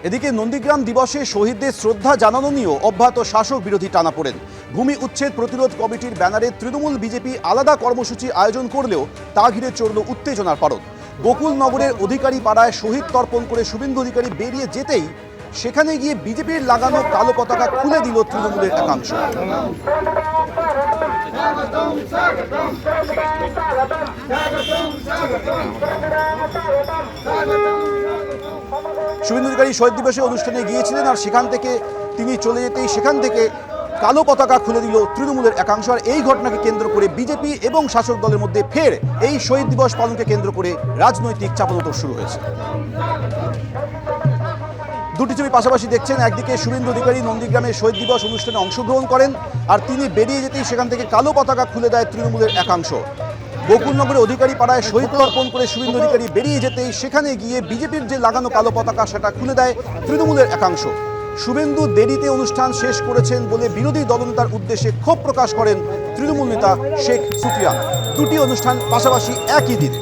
এদিকে নন্দীগ্রাম দিবসে শহীদদের শ্রদ্ধা জানানো নিয়েও অব্যাহত শাসক বিরোধী টানাপোড়েন। ভূমি উচ্ছেদ প্রতিরোধ কমিটির ব্যানারে তৃণমূল বিজেপি আলাদা কর্মসূচি আয়োজন করলেও তা ঘিরে চড়ল উত্তেজনার পারদ। গোকুলনগরের অধিকারী পাড়ায় শহীদ তর্পণ করে শুভেন্দু অধিকারী বেরিয়ে যেতেই সেখানে গিয়ে বিজেপির লাগানো কালো পতাকা খুলে দিল তৃণমূলের একাংশ। শুভেন্দু অধিকারী শহীদ দিবসে অনুষ্ঠানে গিয়েছিলেন, আর সেখান থেকে তিনি চলে যেতেই সেখান থেকে কালো পতাকা খুলে দিল তৃণমূলের একাংশ। আর এই ঘটনাকে কেন্দ্র করে বিজেপি এবং শাসক দলের মধ্যে ফের এই শহীদ দিবস পালনকে কেন্দ্র করে রাজনৈতিক চাপানোতর শুরু হয়েছে। দুটি ছবি পাশাপাশি দেখছেন। একদিকে শুভেন্দু অধিকারী নন্দীগ্রামে শহীদ দিবস অনুষ্ঠানে অংশগ্রহণ করেন, আর তিনি বেরিয়ে যেতেই সেখান থেকে কালো পতাকা খুলে দেয় তৃণমূলের একাংশ। গোকুলনগরে অধিকারী পাড়ায় শহীদ তর্পণ করে শুভেন্দু অধিকারী বেরিয়ে যেতেই সেখানে গিয়ে বিজেপির যে লাগানো কালো পতাকা সেটা খুলে দেয় তৃণমূলের একাংশ। শুভেন্দু দেরিতে অনুষ্ঠান শেষ করেছেন বলে বিরোধী দলনেতার উদ্দেশ্যে ক্ষোভ প্রকাশ করেন তৃণমূল নেতা শেখ সুফিয়ান। দুটি অনুষ্ঠান পাশাপাশি একই দিনে।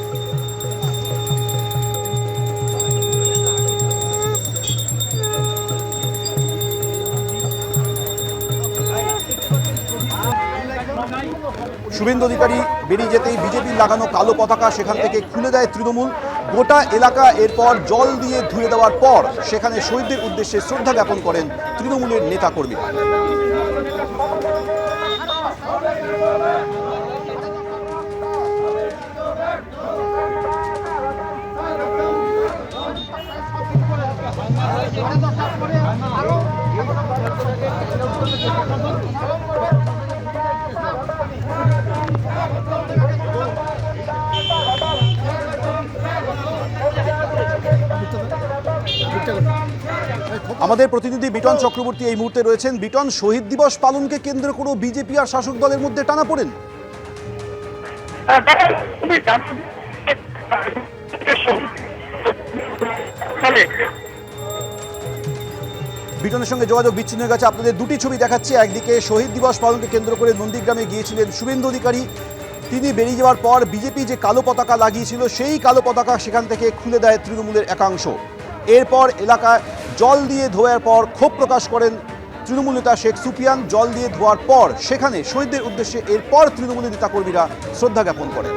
শুভেন্দু অধিকারী বেরিয়ে যেতেই বিজেপির লাগানো কালো পতাকা সেখান থেকে খুলে দেয় তৃণমূল। গোটা এলাকা এরপর জল দিয়ে ধুয়ে দেওয়ার পর সেখানে শহীদদের উদ্দেশ্যে শ্রদ্ধা জ্ঞাপন করেন তৃণমূলের নেতাকর্মীরা। আমাদের প্রতিনিধি বিটন চক্রবর্তী এই মুহূর্তে রয়েছেন। বিটন, শহীদ দিবস পালনকে কেন্দ্র করে বিজেপি আর শাসক দলের মধ্যে টানাপোড়েন। বিটনের সঙ্গে যোগাযোগ বিচ্ছিন্ন হয়ে গেছে। আপনাদের দুটি ছবি দেখাচ্ছে। একদিকে শহীদ দিবস পালনকে কেন্দ্র করে নন্দীগ্রামে গিয়েছিলেন শুভেন্দু অধিকারী। তিনি বেরিয়ে যাওয়ার পর বিজেপি যে কালো পতাকা লাগিয়েছিল সেই কালো পতাকা সেখান থেকে খুলে দেয় তৃণমূলের একাংশ। এরপর এলাকায় জল দিয়ে ধোয়ার পর ক্ষোভ প্রকাশ করেন তৃণমূল নেতা শেখ সুফিয়ান। জল দিয়ে ধোয়ার পর সেখানে শহীদদের উদ্দেশ্যে এরপর তৃণমূলের নেতাকর্মীরা শ্রদ্ধা জ্ঞাপন করেন।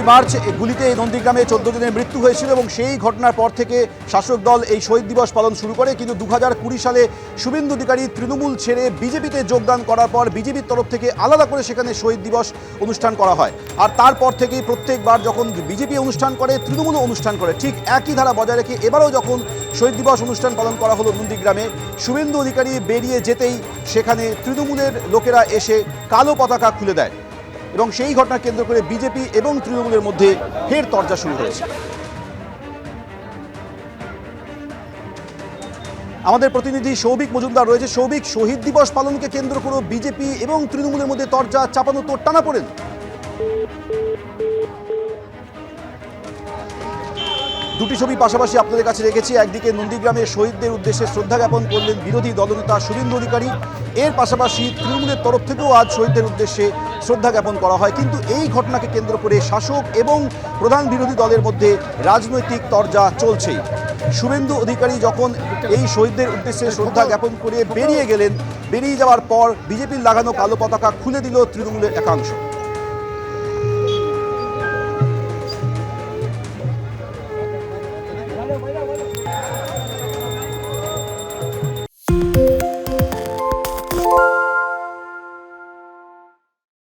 মার্চ গুলিতে নন্দীগ্রামে 14 জনের মৃত্যু হয়েছিল এবং সেই ঘটনার পর থেকে শাসক দল এই শহীদ দিবস পালন শুরু করে। কিন্তু 2020 সালে শুভেন্দু অধিকারী তৃণমূল ছেড়ে বিজেপিতে যোগদান করার পর বিজেপির তরফ থেকে আলাদা করে সেখানে শহীদ দিবস অনুষ্ঠান করা হয়। আর তারপর থেকেই প্রত্যেকবার যখন বিজেপি অনুষ্ঠান করে তৃণমূলও অনুষ্ঠান করে, ঠিক একই ধারা বজায় রেখে এবারও যখন শহীদ দিবস অনুষ্ঠান পালন করা হলো নন্দীগ্রামে, শুভেন্দু অধিকারী বেরিয়ে যেতেই সেখানে তৃণমূলের লোকেরা এসে কালো পতাকা খুলে দেয় এবং সেই ঘটনা কেন্দ্র করে বিজেপি এবং তৃণমূলের মধ্যে ফের তরজা শুরু হয়েছে। আমাদের প্রতিনিধি সৌভিক মজুমদার রয়েছে। সৌভিক, শহীদ দিবস পালনকে কেন্দ্র করে বিজেপি এবং তৃণমূলের মধ্যে তরজা, চাপানো তোর টানাপোড়েন। দুটি ছবি পাশাপাশি আপনাদের কাছে রেখেছি। একদিকে নন্দীগ্রামে শহীদদের উদ্দেশ্যে শ্রদ্ধা জ্ঞাপন করলেন বিরোধী দলনেতা শুভেন্দু অধিকারী। এর পাশাপাশি তৃণমূলের তরফ থেকেও আজ শহীদদের উদ্দেশ্যে শ্রদ্ধা জ্ঞাপন করা হয়। কিন্তু এই ঘটনাকে কেন্দ্র করে শাসক এবং প্রধান বিরোধী দলের মধ্যে রাজনৈতিক তরজা চলছেই। শুভেন্দু অধিকারী যখন এই শহীদদের উদ্দেশ্যে শ্রদ্ধা জ্ঞাপন করে বেরিয়ে গেলেন, বেরিয়ে যাওয়ার পর বিজেপির লাগানো কালো পতাকা খুলে দিল তৃণমূলের একাংশ।